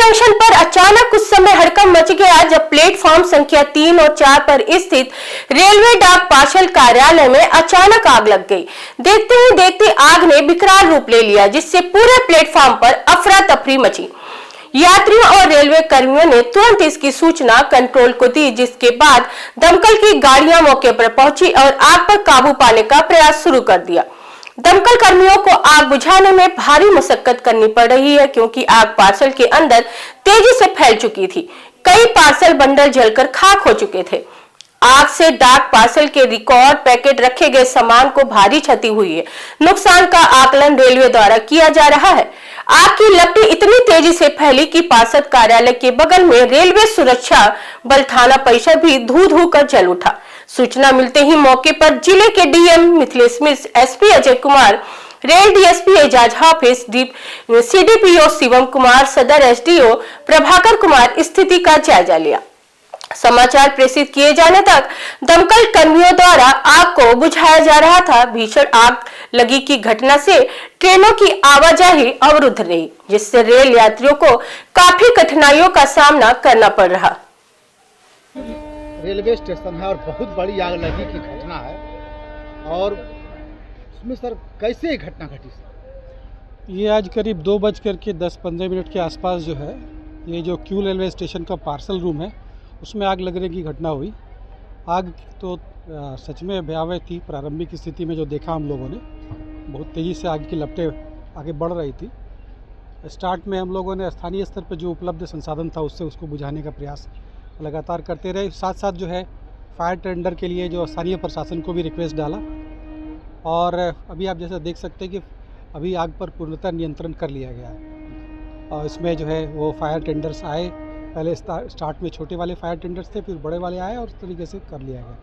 Junction पर अचानक कुछ समय हड़कंप मच गया जब प्लेटफॉर्म संख्या 3 और 4 पर स्थित रेलवे डाक पार्सल कार्यालय में अचानक आग लग गई। देखते ही देखते आग ने विकराल रूप ले लिया, जिससे पूरे प्लेटफॉर्म पर अफरा तफरी मची। यात्रियों और रेलवे कर्मियों ने तुरंत इसकी सूचना कंट्रोल को दी, जिसके बाद दमकल की गाड़ियां मौके पर पहुंची और आग पर काबू पाने का प्रयास शुरू कर दिया। दमकल कर्मियों को आग बुझाने में भारी मशक्कत करनी पड़ रही है, क्योंकि आग पार्सल के अंदर तेजी से फैल चुकी थी। कई पार्सल बंडल जलकर खाक हो चुके थे। आग से डाक पार्सल के रिकॉर्ड पैकेट रखे गए सामान को भारी क्षति हुई है। नुकसान का आकलन रेलवे द्वारा किया जा रहा है। आग की लपटें इतनी तेजी से फैली कि पार्षद कार्यालय के बगल में रेलवे सुरक्षा बल थाना परिसर भी धू धू कर जल उठा। सूचना मिलते ही मौके पर जिले के DM Mithilesh Mishra, SP Ajay Kumar, rail DSP Ejaz Hafiz, CDPO Shivam Kumar, सदर एसडीओ प्रभाकर कुमार स्थिति का जायजा लिया। समाचार प्रेषित किए जाने तक दमकल कर्मियों द्वारा आग को बुझाया जा रहा था। भीषण आग लगी की घटना से ट्रेनों की आवाजाही अवरुद्ध रही, जिससे रेल यात्रियों को काफी कठिनाइयों का सामना करना पड़ रहा। रेलवे स्टेशन है और बहुत बड़ी आग लगी की घटना है, और उसमें सर कैसे घटना घटी सर? ये आज करीब 2:10-15 के आसपास जो है, ये जो क्यू रेलवे स्टेशन का पार्सल रूम है उसमें आग लगने की घटना हुई। आग तो सच में भयावह थी। प्रारंभिक स्थिति में जो देखा हम लोगों ने, बहुत तेज़ी से आग की लपटें आगे बढ़ रही थी। स्टार्ट में हम लोगों ने स्थानीय स्तर पर जो उपलब्ध संसाधन था उससे उसको बुझाने का प्रयास लगातार करते रहे। साथ साथ जो है फायर टेंडर के लिए जो स्थानीय प्रशासन को भी रिक्वेस्ट डाला, और अभी आप जैसा देख सकते हैं कि अभी आग पर पूर्णतः नियंत्रण कर लिया गया है। और इसमें जो है वो फायर टेंडर्स आए, पहले स्टार्ट में छोटे वाले फायर टेंडर्स थे, फिर बड़े वाले आए और इस तरीके से कर लिया गया।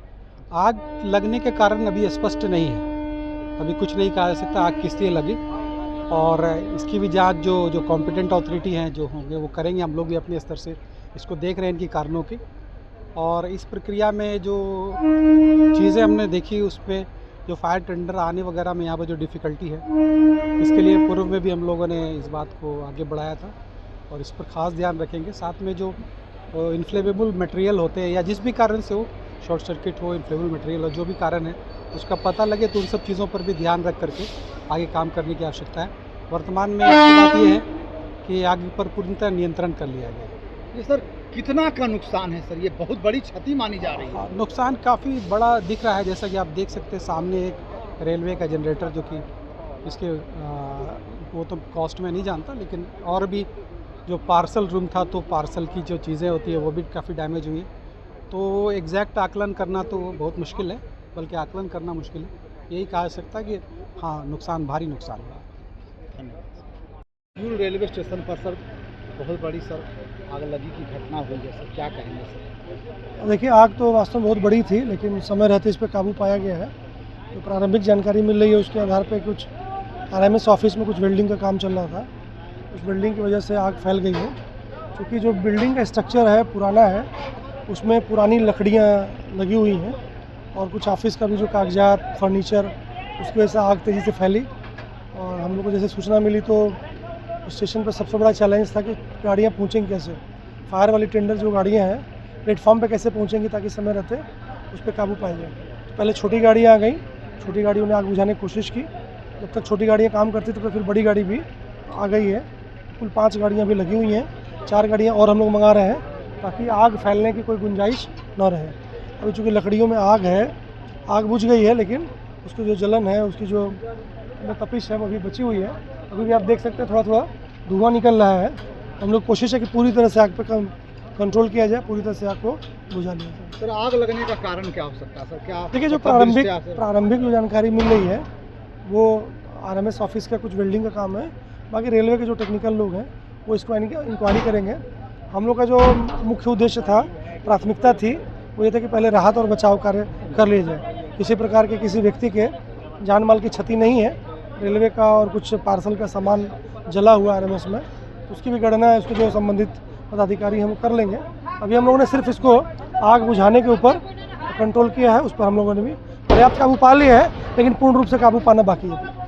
आग लगने के कारण अभी स्पष्ट नहीं है, अभी कुछ नहीं कहा जा सकता आग किस लिए लगी, और इसकी भी जांच जो कॉम्पिटेंट अथॉरिटी हैं जो होंगे वो करेंगे। हम लोग भी अपने स्तर से इसको देख रहे हैं इनकी कारणों की, और इस प्रक्रिया में जो चीज़ें हमने देखी उसमें जो फायर टेंडर आने वगैरह में यहाँ पर जो डिफ़िकल्टी है, इसके लिए पूर्व में भी हम लोगों ने इस बात को आगे बढ़ाया था और इस पर ख़ास ध्यान रखेंगे। साथ में जो इन्फ्लेमेबल मटेरियल होते हैं या जिस भी कारण से हो, शॉर्ट सर्किट हो, इन्फ्लेमेबल मटेरियल हो, जो भी कारण है उसका पता लगे तो उन सब चीज़ों पर भी ध्यान रख करके आगे काम करने की आवश्यकता है। वर्तमान में अच्छी बात ये है कि आग पर पूर्णतः नियंत्रण कर लिया गया। ये सर कितना का नुकसान है सर? ये बहुत बड़ी क्षति मानी जा रही है। नुकसान काफ़ी बड़ा दिख रहा है, जैसा कि आप देख सकते हैं सामने एक रेलवे का जनरेटर, जो कि इसके वो तो कॉस्ट में नहीं जानता, लेकिन और भी जो पार्सल रूम था तो पार्सल की जो चीज़ें होती है वो भी काफ़ी डैमेज हुई है। तो एग्जैक्ट आकलन करना तो बहुत मुश्किल है, बल्कि आकलन करना मुश्किल है। यही कहा जा सकता है कि हाँ, नुकसान, भारी नुकसान हुआ। धन्यवाद। रेलवे स्टेशन पर सर बहुत बड़ी सर आग लगी की घटना हुई है सर, क्या कहेंगे सर? देखिए, आग तो वास्तव में बहुत बड़ी थी, लेकिन समय रहते इस पर काबू पाया गया है। जो प्रारंभिक जानकारी मिल रही है उसके आधार पर कुछ आरएमएस ऑफिस में कुछ वेल्डिंग का काम चल रहा था, उस बिल्डिंग की वजह से आग फैल गई है। क्योंकि जो बिल्डिंग का स्ट्रक्चर है पुराना है, उसमें पुरानी लकड़ियाँ लगी हुई हैं और कुछ ऑफिस का भी जो कागजात, फर्नीचर, उसकी वजह से आग तेज़ी से फैली। और हम लोग को जैसे सूचना मिली तो स्टेशन पर सबसे बड़ा चैलेंज था कि गाड़ियाँ पहुँचेंगी कैसे, फायर वाली टेंडर जो गाड़ियाँ हैं प्लेटफॉर्म पे कैसे पहुँचेंगी ताकि समय रहते उस पर काबू पाया जाए। तो पहले छोटी गाड़ियाँ आ गई, छोटी गाड़ियों ने आग बुझाने की कोशिश की। जब तक छोटी गाड़ियाँ काम करती तो फिर बड़ी गाड़ी भी आ गई है। कुल 5 गाड़ियाँ भी लगी हुई हैं, 4 गाड़ियाँ और हम लोग मंगा रहे हैं ताकि आग फैलने की कोई गुंजाइश न रहे। अभी चूँकि लकड़ियों में आग है, आग बुझ गई है, लेकिन उसकी जो जलन है, उसकी जो तपिश है वो अभी बची हुई है। अभी भी आप देख सकते हैं थोड़ा थोड़ा धुआं निकल रहा है। हम लोग कोशिश है कि पूरी तरह से आग पे कंट्रोल किया जाए, पूरी तरह से आग को बुझा लिया जाए। सर आग लगने का कारण क्या हो सकता है सर? क्या देखिए, जो प्रारंभिक जो जानकारी मिल रही है वो आरएमएस ऑफिस का कुछ वेल्डिंग का काम है। बाकी रेलवे के जो टेक्निकल लोग हैं वो इसको इंक्वायरी करेंगे। हम लोग का जो मुख्य उद्देश्य था, प्राथमिकता थी, वो ये था कि पहले राहत और बचाव कार्य कर लिए जाए। किसी प्रकार के किसी व्यक्ति के जान माल की क्षति नहीं है। रेलवे का और कुछ पार्सल का सामान जला हुआ आरएमएस में, तो उसकी भी गणना है, उसके जो संबंधित पदाधिकारी हम कर लेंगे। अभी हम लोगों ने सिर्फ इसको आग बुझाने के ऊपर कंट्रोल किया है, उस पर हम लोगों ने भी पर्याप्त काबू पा लिया है, लेकिन पूर्ण रूप से काबू पाना बाकी है।